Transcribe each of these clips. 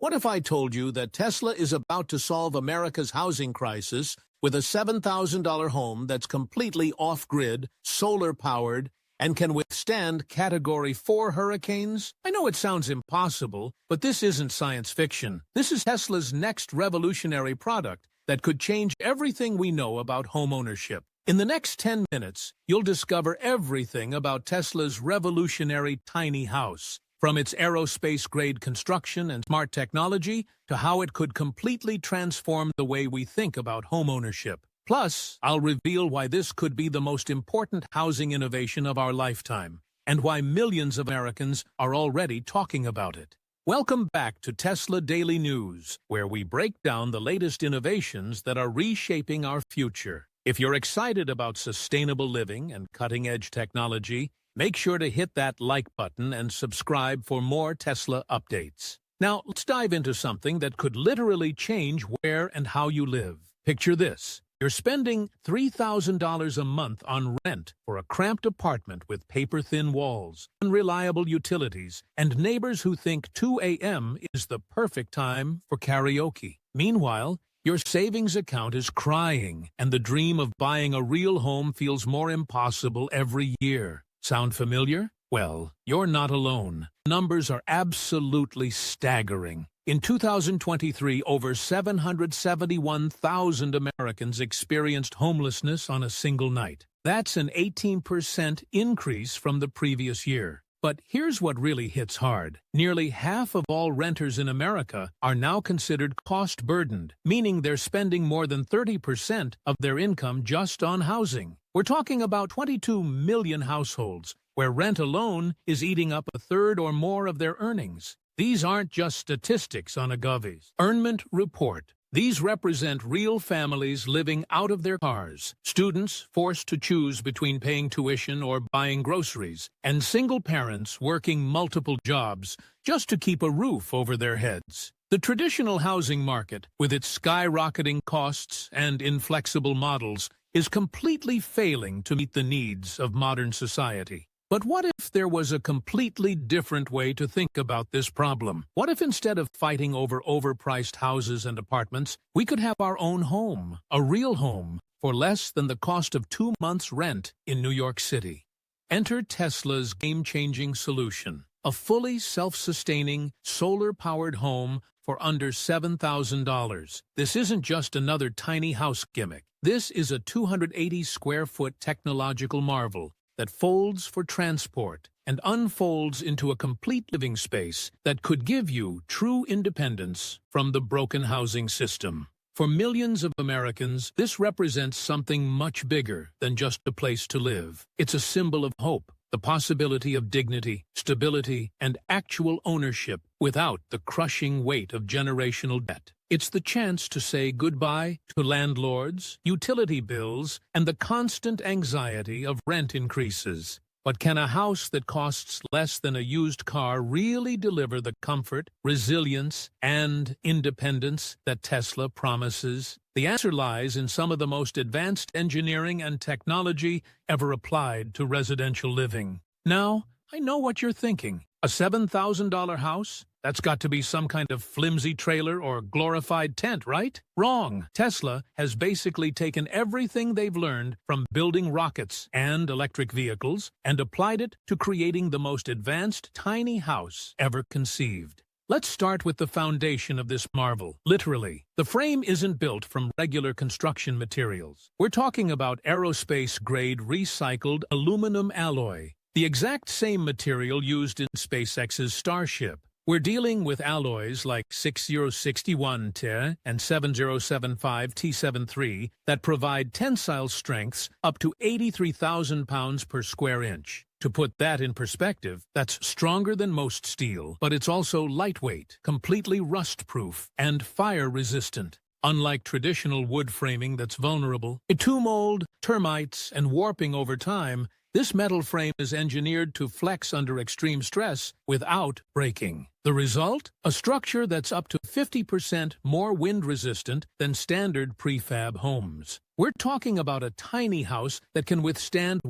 What if I told you that Tesla is about to solve America's housing crisis with a $7,000 home that's completely off-grid, solar-powered, and can withstand Category 4 hurricanes? I know it sounds impossible, but this isn't science fiction. This is Tesla's next revolutionary product that could change everything we know about homeownership. In the next 10 minutes, you'll discover everything about Tesla's revolutionary tiny house, from its aerospace-grade construction and smart technology to how it could completely transform the way we think about homeownership. Plus, I'll reveal why this could be the most important housing innovation of our lifetime, and why millions of Americans are already talking about it. Welcome back to Tesla Daily News, where we break down the latest innovations that are reshaping our future. If you're excited about sustainable living and cutting-edge technology, make sure to hit that like button and subscribe for more Tesla updates. Now, let's dive into something that could literally change where and how you live. Picture this. You're spending $3,000 a month on rent for a cramped apartment with paper-thin walls, unreliable utilities, and neighbors who think 2 a.m. is the perfect time for karaoke. Meanwhile, your savings account is crying, and the dream of buying a real home feels more impossible every year. Sound familiar? Well, you're not alone. Numbers are absolutely staggering. In 2023, over 771,000 Americans experienced homelessness on a single night. That's an 18% increase from the previous year. But here's what really hits hard. Nearly half of all renters in America are now considered cost-burdened, meaning they're spending more than 30% of their income just on housing. We're talking about 22 million households, where rent alone is eating up a third or more of their earnings. These aren't just statistics on a Gov's Earnment Report. These represent real families living out of their cars, students forced to choose between paying tuition or buying groceries, and single parents working multiple jobs just to keep a roof over their heads. The traditional housing market, with its skyrocketing costs and inflexible models, is completely failing to meet the needs of modern society. But what if there was a completely different way to think about this problem? What if instead of fighting over overpriced houses and apartments, we could have our own home, a real home, for less than the cost of 2 months' rent in New York City? Enter Tesla's game-changing solution, a fully self-sustaining, solar-powered home for under $7,000. This isn't just another tiny house gimmick. This is a 280-square-foot technological marvel that folds for transport and unfolds into a complete living space that could give you true independence from the broken housing system. For millions of Americans, this represents something much bigger than just a place to live. It's a symbol of hope, the possibility of dignity, stability, and actual ownership without the crushing weight of generational debt. It's the chance to say goodbye to landlords, utility bills, and the constant anxiety of rent increases. But can a house that costs less than a used car really deliver the comfort, resilience, and independence that Tesla promises? The answer lies in some of the most advanced engineering and technology ever applied to residential living. Now, I know what you're thinking. A $7,000 house? That's got to be some kind of flimsy trailer or glorified tent, right? Wrong. Tesla has basically taken everything they've learned from building rockets and electric vehicles and applied it to creating the most advanced tiny house ever conceived. Let's start with the foundation of this marvel. Literally, the frame isn't built from regular construction materials. We're talking about aerospace-grade recycled aluminum alloy, the exact same material used in SpaceX's Starship. We're dealing with alloys like 6061T and 7075T73 that provide tensile strengths up to 83,000 pounds per square inch. To put that in perspective, that's stronger than most steel, but it's also lightweight, completely rust-proof, and fire-resistant. Unlike traditional wood framing that's vulnerable to mold, termites, and warping over time, this metal frame is engineered to flex under extreme stress without breaking. The result? A structure that's up to 50% more wind-resistant than standard prefab homes. We're talking about a tiny house that can withstand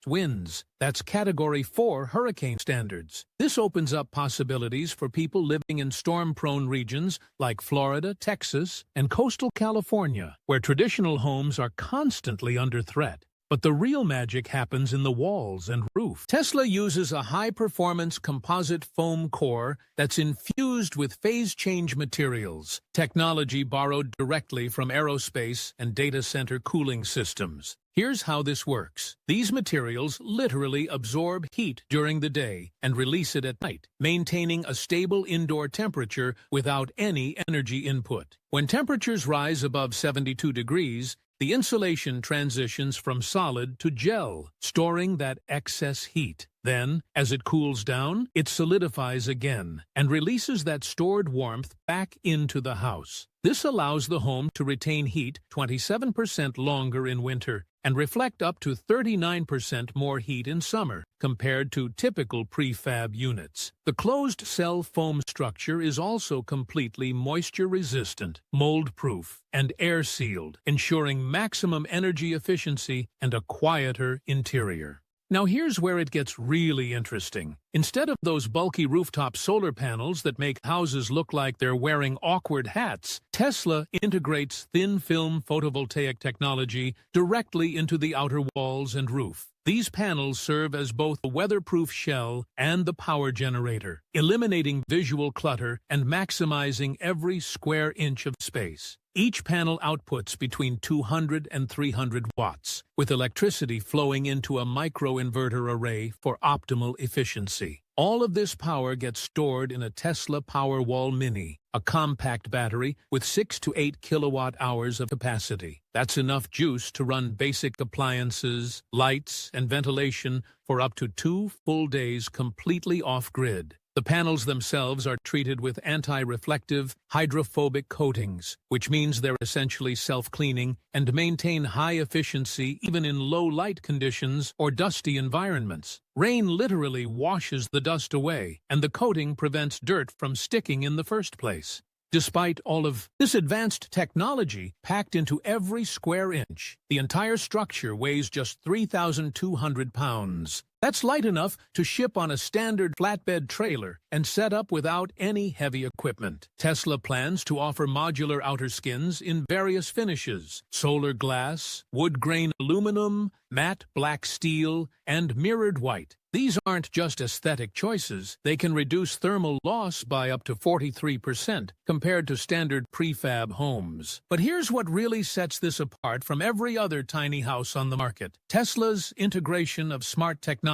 winds. That's Category 4 hurricane standards. This opens up possibilities for people living in storm-prone regions like Florida, Texas, and coastal California, where traditional homes are constantly under threat. But the real magic happens in the walls and roof. Tesla uses a high-performance composite foam core that's infused with phase-change materials, technology borrowed directly from aerospace and data center cooling systems. Here's how this works. These materials literally absorb heat during the day and release it at night, maintaining a stable indoor temperature without any energy input. When temperatures rise above 72 degrees, the insulation transitions from solid to gel, storing that excess heat. Then, as it cools down, it solidifies again and releases that stored warmth back into the house. This allows the home to retain heat 27% longer in winter and reflect up to 39% more heat in summer compared to typical prefab units. The closed-cell foam structure is also completely moisture-resistant, mold-proof, and air-sealed, ensuring maximum energy efficiency and a quieter interior. Now here's where it gets really interesting. Instead of those bulky rooftop solar panels that make houses look like they're wearing awkward hats, Tesla integrates thin-film photovoltaic technology directly into the outer walls and roof. These panels serve as both the weatherproof shell and the power generator, eliminating visual clutter and maximizing every square inch of space. Each panel outputs between 200 and 300 watts, with electricity flowing into a microinverter array for optimal efficiency. All of this power gets stored in a Tesla Powerwall Mini, a compact battery with 6 to 8 kilowatt-hours of capacity. That's enough juice to run basic appliances, lights, and ventilation for up to 2 full days completely off-grid. The panels themselves are treated with anti-reflective, hydrophobic coatings, which means they're essentially self-cleaning and maintain high efficiency even in low-light conditions or dusty environments. Rain literally washes the dust away, and the coating prevents dirt from sticking in the first place. Despite all of this advanced technology packed into every square inch, the entire structure weighs just 3,200 pounds. That's light enough to ship on a standard flatbed trailer and set up without any heavy equipment. Tesla plans to offer modular outer skins in various finishes: solar glass, wood-grain aluminum, matte black steel, and mirrored white. These aren't just aesthetic choices. They can reduce thermal loss by up to 43% compared to standard prefab homes. But here's what really sets this apart from every other tiny house on the market: Tesla's integration of smart technology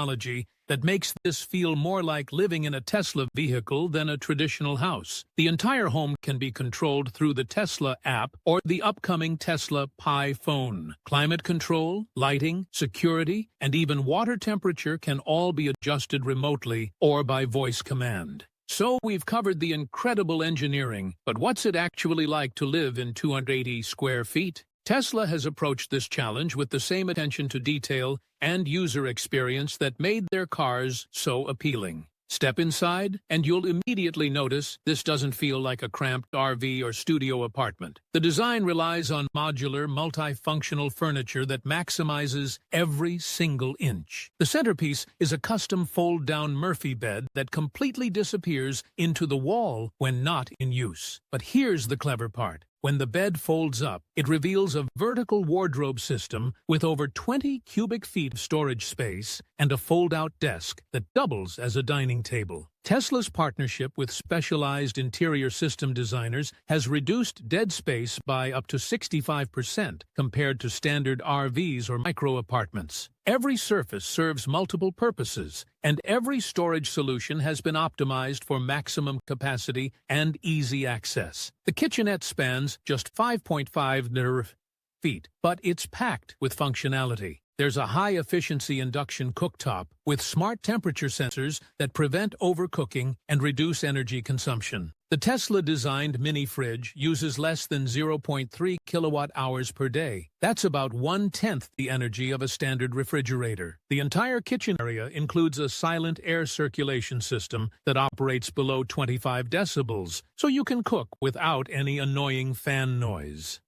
that makes this feel more like living in a Tesla vehicle than a traditional house. The entire home can be controlled through the Tesla app or the upcoming Tesla Pi phone. Climate control, lighting, security, and even water temperature can all be adjusted remotely or by voice command. So we've covered the incredible engineering, but what's it actually like to live in 280 square feet? Tesla has approached this challenge with the same attention to detail and user experience that made their cars so appealing. Step inside, and you'll immediately notice this doesn't feel like a cramped RV or studio apartment. The design relies on modular, multifunctional furniture that maximizes every single inch. The centerpiece is a custom fold-down Murphy bed that completely disappears into the wall when not in use. But here's the clever part. When the bed folds up, it reveals a vertical wardrobe system with over 20 cubic feet of storage space and a fold-out desk that doubles as a dining table. Tesla's partnership with specialized interior system designers has reduced dead space by up to 65% compared to standard RVs or micro-apartments. Every surface serves multiple purposes, and every storage solution has been optimized for maximum capacity and easy access. The kitchenette spans just 5.5 feet, but it's packed with functionality. There's a high-efficiency induction cooktop with smart temperature sensors that prevent overcooking and reduce energy consumption. The Tesla-designed mini-fridge uses less than 0.3 kilowatt-hours per day. That's about 1/10 the energy of a standard refrigerator. The entire kitchen area includes a silent air circulation system that operates below 25 decibels, so you can cook without any annoying fan noise.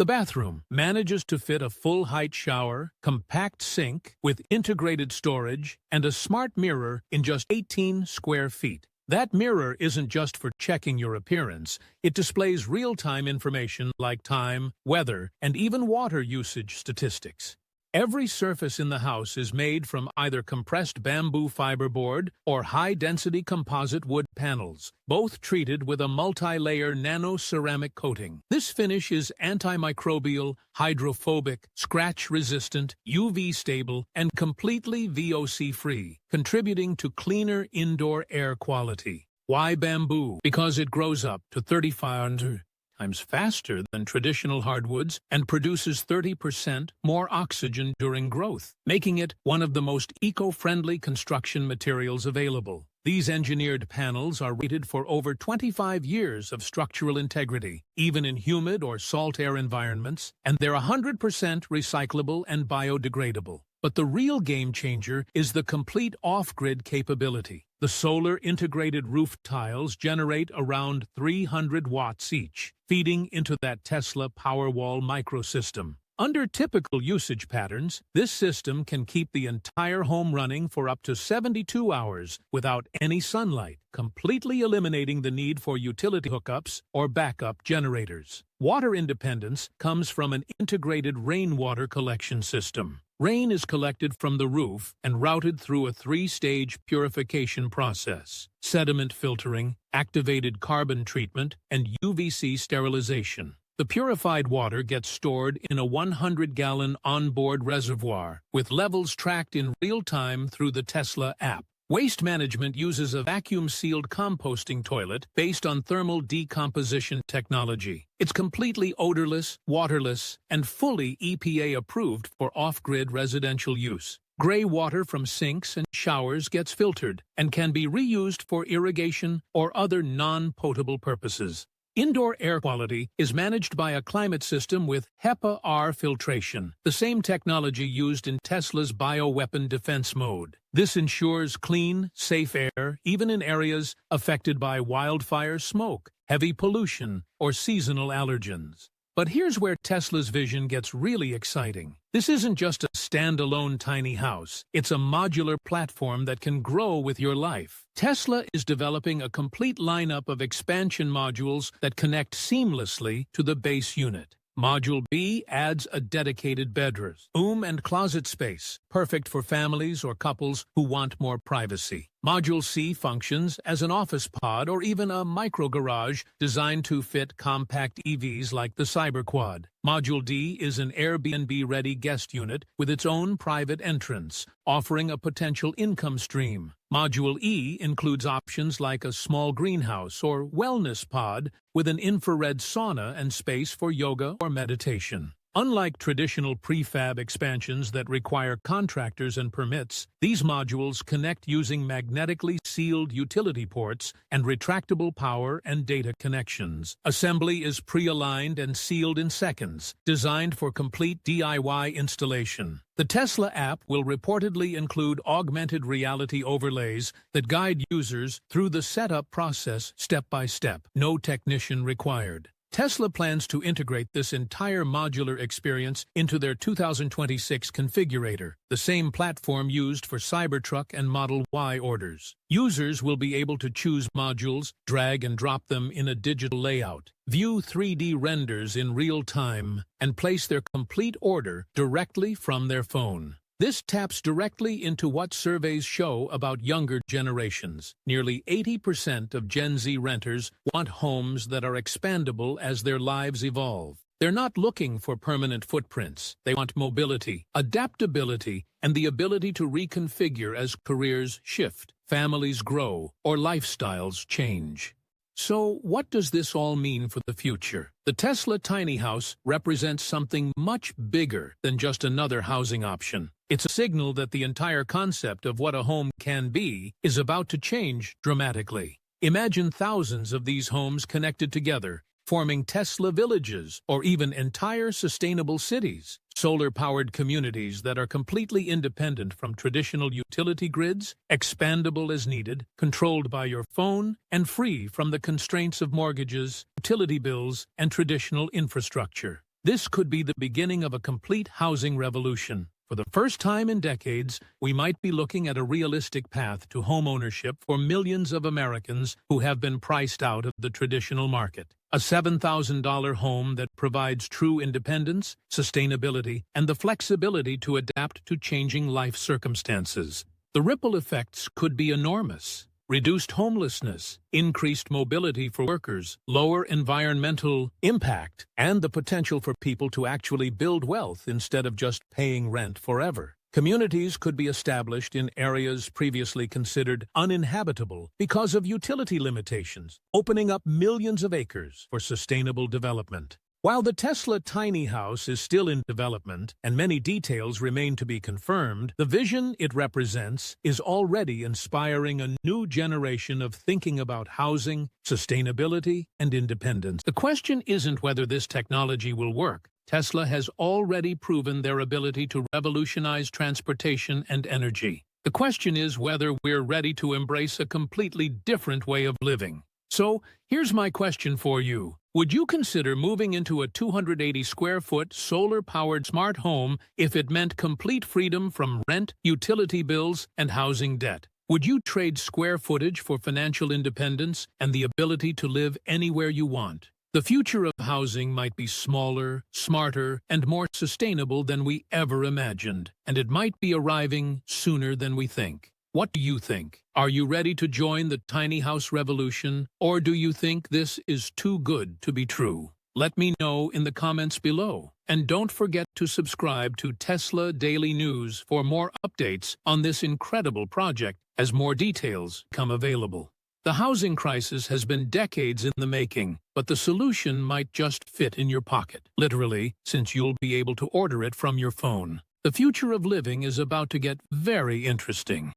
The bathroom manages to fit a full-height shower, compact sink with integrated storage, and a smart mirror in just 18 square feet. That mirror isn't just for checking your appearance. It displays real-time information like time, weather, and even water usage statistics. Every surface in the house is made from either compressed bamboo fiberboard or high-density composite wood panels, both treated with a multi-layer nano-ceramic coating. This finish is antimicrobial, hydrophobic, scratch-resistant, UV-stable, and completely VOC-free, contributing to cleaner indoor air quality. Why bamboo? Because it grows up to 3,500 times faster than traditional hardwoods and produces 30% more oxygen during growth, making it one of the most eco-friendly construction materials available. These engineered panels are rated for over 25 years of structural integrity, even in humid or salt air environments, and they're 100% recyclable and biodegradable. But the real game changer is the complete off-grid capability. The solar integrated roof tiles generate around 300 watts each, feeding into that Tesla Powerwall microsystem. Under typical usage patterns, this system can keep the entire home running for up to 72 hours without any sunlight, completely eliminating the need for utility hookups or backup generators. Water independence comes from an integrated rainwater collection system. Rain is collected from the roof and routed through a 3-stage purification process: sediment filtering, activated carbon treatment, and UVC sterilization. The purified water gets stored in a 100-gallon onboard reservoir, with levels tracked in real time through the Tesla app. Waste management uses a vacuum-sealed composting toilet based on thermal decomposition technology. It's completely odorless, waterless, and fully EPA-approved for off-grid residential use. Gray water from sinks and showers gets filtered and can be reused for irrigation or other non-potable purposes. Indoor air quality is managed by a climate system with HEPA-R filtration, the same technology used in Tesla's bioweapon defense mode. This ensures clean, safe air even in areas affected by wildfire smoke, heavy pollution, or seasonal allergens. But here's where Tesla's vision gets really exciting. This isn't just a standalone tiny house. It's a modular platform that can grow with your life. Tesla is developing a complete lineup of expansion modules that connect seamlessly to the base unit. Module B adds a dedicated bedroom and closet space, perfect for families or couples who want more privacy. Module C functions as an office pod or even a micro-garage designed to fit compact EVs like the Cyberquad. Module D is an Airbnb-ready guest unit with its own private entrance, offering a potential income stream. Module E includes options like a small greenhouse or wellness pod with an infrared sauna and space for yoga or meditation. Unlike traditional prefab expansions that require contractors and permits, these modules connect using magnetically sealed utility ports and retractable power and data connections. Assembly is pre-aligned and sealed in seconds, designed for complete DIY installation. The Tesla app will reportedly include augmented reality overlays that guide users through the setup process step by step. No technician required. Tesla plans to integrate this entire modular experience into their 2026 configurator, the same platform used for Cybertruck and Model Y orders. Users will be able to choose modules, drag and drop them in a digital layout, view 3D renders in real time, and place their complete order directly from their phone. This taps directly into what surveys show about younger generations. Nearly 80% of Gen Z renters want homes that are expandable as their lives evolve. They're not looking for permanent footprints. They want mobility, adaptability, and the ability to reconfigure as careers shift, families grow, or lifestyles change. So, what does this all mean for the future? The Tesla tiny house represents something much bigger than just another housing option. It's a signal that the entire concept of what a home can be is about to change dramatically. Imagine thousands of these homes connected together, forming Tesla villages or even entire sustainable cities. Solar-powered communities that are completely independent from traditional utility grids, expandable as needed, controlled by your phone, and free from the constraints of mortgages, utility bills, and traditional infrastructure. This could be the beginning of a complete housing revolution. For the first time in decades, we might be looking at a realistic path to homeownership for millions of Americans who have been priced out of the traditional market. A $7,000 home that provides true independence, sustainability, and the flexibility to adapt to changing life circumstances. The ripple effects could be enormous. Reduced homelessness, increased mobility for workers, lower environmental impact, and the potential for people to actually build wealth instead of just paying rent forever. Communities could be established in areas previously considered uninhabitable because of utility limitations, opening up millions of acres for sustainable development. While the Tesla tiny house is still in development and many details remain to be confirmed, the vision it represents is already inspiring a new generation of thinking about housing, sustainability, and independence. The question isn't whether this technology will work. Tesla has already proven their ability to revolutionize transportation and energy. The question is whether we're ready to embrace a completely different way of living. So, here's my question for you. Would you consider moving into a 280-square-foot, solar-powered smart home if it meant complete freedom from rent, utility bills, and housing debt? Would you trade square footage for financial independence and the ability to live anywhere you want? The future of housing might be smaller, smarter, and more sustainable than we ever imagined, and it might be arriving sooner than we think. What do you think? Are you ready to join the tiny house revolution, or do you think this is too good to be true? Let me know in the comments below. And don't forget to subscribe to Tesla Daily News for more updates on this incredible project as more details come available. The housing crisis has been decades in the making, but the solution might just fit in your pocket, literally, since you'll be able to order it from your phone. The future of living is about to get very interesting.